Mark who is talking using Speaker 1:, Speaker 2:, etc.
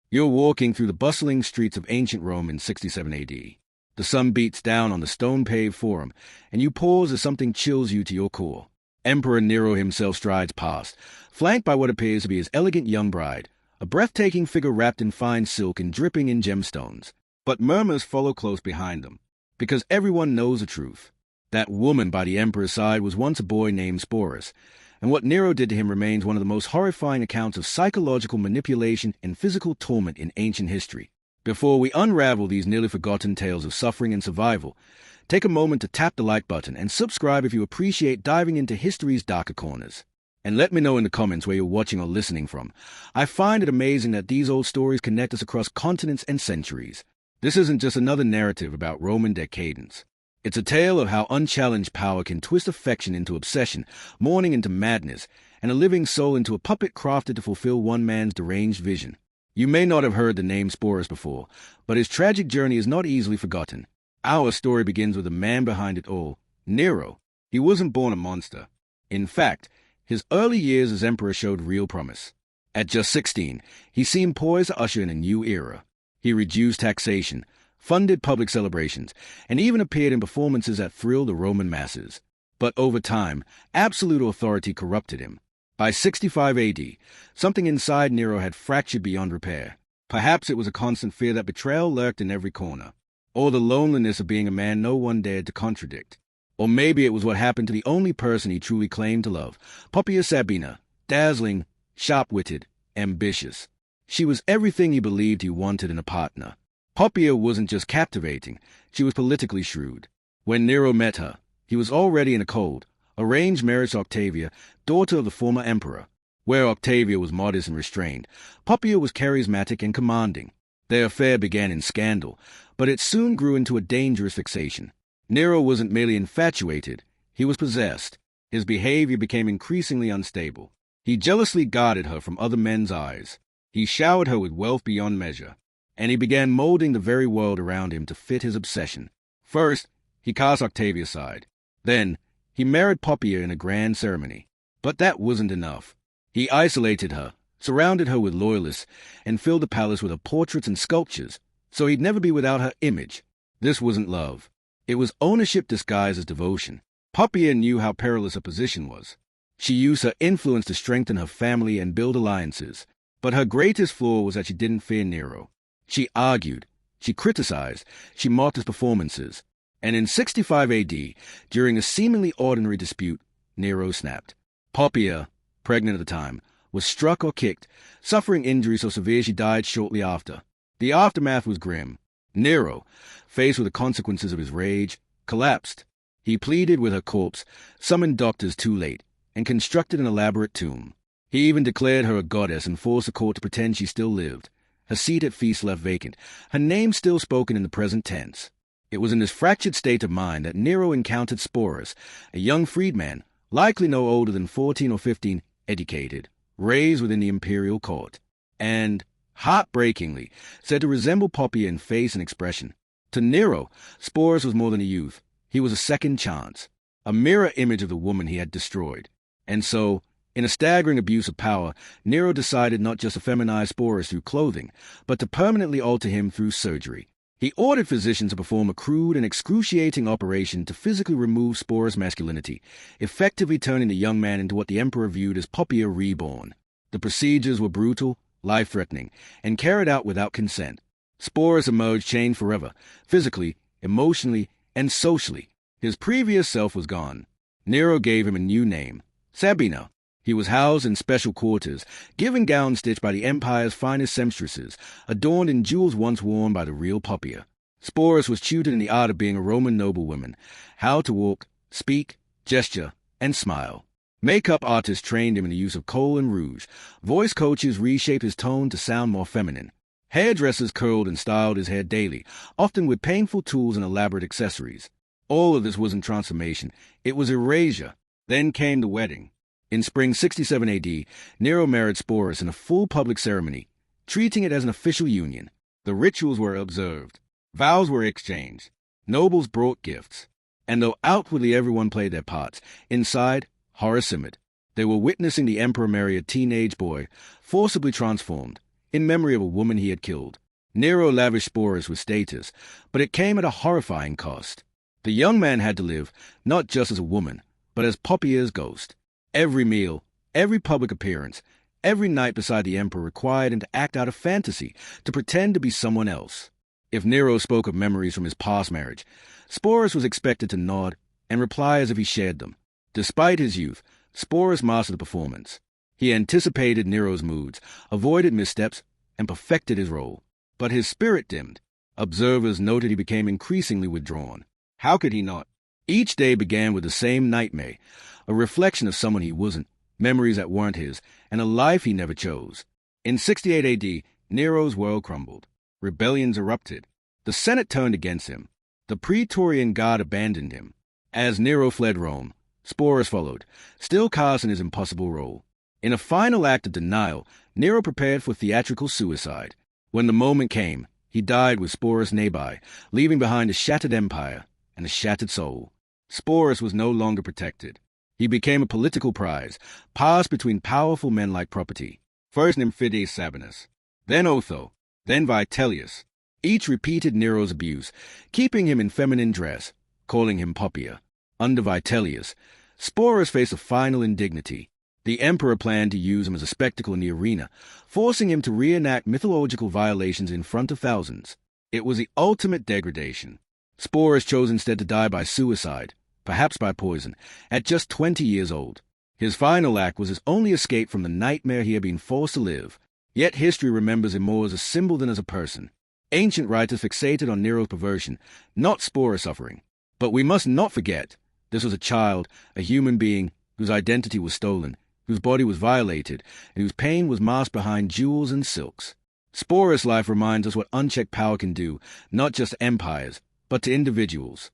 Speaker 1: You're walking through the bustling streets of ancient Rome in 67 AD. The sun beats down on the stone-paved forum, and you pause as something chills you to your core. Emperor Nero himself strides past, flanked by what appears to be his elegant young bride, a breathtaking figure wrapped in fine silk and dripping in gemstones. But murmurs follow close behind them, because everyone knows the truth. That woman by the emperor's side was once a boy named Sporus, and what Nero did to him remains one of the most horrifying accounts of psychological manipulation and physical torment in ancient history. Before we unravel these nearly forgotten tales of suffering and survival, take a moment to tap the like button and subscribe if you appreciate diving into history's darker corners. And let me know in the comments where you're watching or listening from. I find it amazing that these old stories connect us across continents and centuries. This isn't just another narrative about Roman decadence. It's a tale of how unchallenged power can twist affection into obsession, mourning into madness, and a living soul into a puppet crafted to fulfill one man's deranged vision. You may not have heard the name Sporus before, but his tragic journey is not easily forgotten. Our story begins with the man behind it all, Nero. He wasn't born a monster. In fact, his early years as emperor showed real promise. At just 16, he seemed poised to usher in a new era. He reduced taxation, funded public celebrations, and even appeared in performances that thrilled the Roman masses. But over time, absolute authority corrupted him. By 65 AD, something inside Nero had fractured beyond repair. Perhaps it was a constant fear that betrayal lurked in every corner, or the loneliness of being a man no one dared to contradict. Or maybe it was what happened to the only person he truly claimed to love, Poppaea Sabina, dazzling, sharp-witted, ambitious. She was everything he believed he wanted in a partner. Poppaea wasn't just captivating, she was politically shrewd. When Nero met her, he was already in a cold, arranged marriage to Octavia, daughter of the former emperor. Where Octavia was modest and restrained, Poppaea was charismatic and commanding. Their affair began in scandal, but it soon grew into a dangerous fixation. Nero wasn't merely infatuated, he was possessed. His behavior became increasingly unstable. He jealously guarded her from other men's eyes. He showered her with wealth beyond measure, and he began molding the very world around him to fit his obsession. First, he cast Octavia aside. Then, he married Poppaea in a grand ceremony. But that wasn't enough. He isolated her, surrounded her with loyalists, and filled the palace with her portraits and sculptures, so he'd never be without her image. This wasn't love. It was ownership disguised as devotion. Poppaea knew how perilous her position was. She used her influence to strengthen her family and build alliances. But her greatest flaw was that she didn't fear Nero. She argued, she criticized, she mocked his performances. And in 65 AD, during a seemingly ordinary dispute, Nero snapped. Poppaea, pregnant at the time, was struck or kicked, suffering injuries so severe she died shortly after. The aftermath was grim. Nero, faced with the consequences of his rage, collapsed. He pleaded with her corpse, summoned doctors too late, and constructed an elaborate tomb. He even declared her a goddess and forced the court to pretend she still lived. Her seat at feast left vacant, her name still spoken in the present tense. It was in this fractured state of mind that Nero encountered Sporus, a young freedman, likely no older than 14 or 15, educated, raised within the imperial court, and, heartbreakingly, said to resemble Poppaea in face and expression. To Nero, Sporus was more than a youth. He was a second chance, a mirror image of the woman he had destroyed. And so, in a staggering abuse of power, Nero decided not just to feminize Sporus through clothing, but to permanently alter him through surgery. He ordered physicians to perform a crude and excruciating operation to physically remove Sporus' masculinity, effectively turning the young man into what the emperor viewed as Poppaea reborn. The procedures were brutal, life-threatening, and carried out without consent. Sporus emerged changed forever, physically, emotionally, and socially. His previous self was gone. Nero gave him a new name, Sabina. He was housed in special quarters, given gowns stitched by the empire's finest seamstresses, adorned in jewels once worn by the real Poppaea. Sporus was tutored in the art of being a Roman noblewoman, how to walk, speak, gesture, and smile. Makeup artists trained him in the use of kohl and rouge. Voice coaches reshaped his tone to sound more feminine. Hairdressers curled and styled his hair daily, often with painful tools and elaborate accessories. All of this wasn't transformation, it was erasure. Then came the wedding. In spring 67 AD, Nero married Sporus in a full public ceremony, treating it as an official union. The rituals were observed. Vows were exchanged. Nobles brought gifts. And though outwardly everyone played their parts, inside, horror simmered. They were witnessing the emperor marry a teenage boy, forcibly transformed. in memory of a woman he had killed. Nero lavished Sporus with status, but it came at a horrifying cost. The young man had to live not just as a woman, but as Poppia's ghost. Every meal, every public appearance, every night beside the emperor required him to act out a fantasy, to pretend to be someone else. If Nero spoke of memories from his past marriage, Sporus was expected to nod and reply as if he shared them. Despite his youth, Sporus mastered the performance. He anticipated Nero's moods, avoided missteps, and perfected his role. But his spirit dimmed. Observers noted he became increasingly withdrawn. How could he not? Each day began with the same nightmare, a reflection of someone he wasn't, memories that weren't his, and a life he never chose. In 68 AD, Nero's world crumbled. Rebellions erupted. The Senate turned against him. The Praetorian Guard abandoned him. As Nero fled Rome, Sporus followed, still cast in his impossible role. In a final act of denial, Nero prepared for theatrical suicide. When the moment came, he died with Sporus nearby, leaving behind a shattered empire and a shattered soul. Sporus was no longer protected. He became a political prize, passed between powerful men like property. First Nymphides Sabinus, then Otho, then Vitellius. Each repeated Nero's abuse, keeping him in feminine dress, calling him Poppia. Under Vitellius, Sporus faced a final indignity. The emperor planned to use him as a spectacle in the arena, forcing him to reenact mythological violations in front of thousands. It was the ultimate degradation. Sporus chose instead to die by suicide, perhaps by poison, at just 20 years old. His final act was his only escape from the nightmare he had been forced to live. Yet history remembers him more as a symbol than as a person. Ancient writers fixated on Nero's perversion, not Sporus' suffering. But we must not forget, this was a child, a human being, whose identity was stolen, whose body was violated, and whose pain was masked behind jewels and silks. Sporus' life reminds us what unchecked power can do, not just to empires, but to individuals.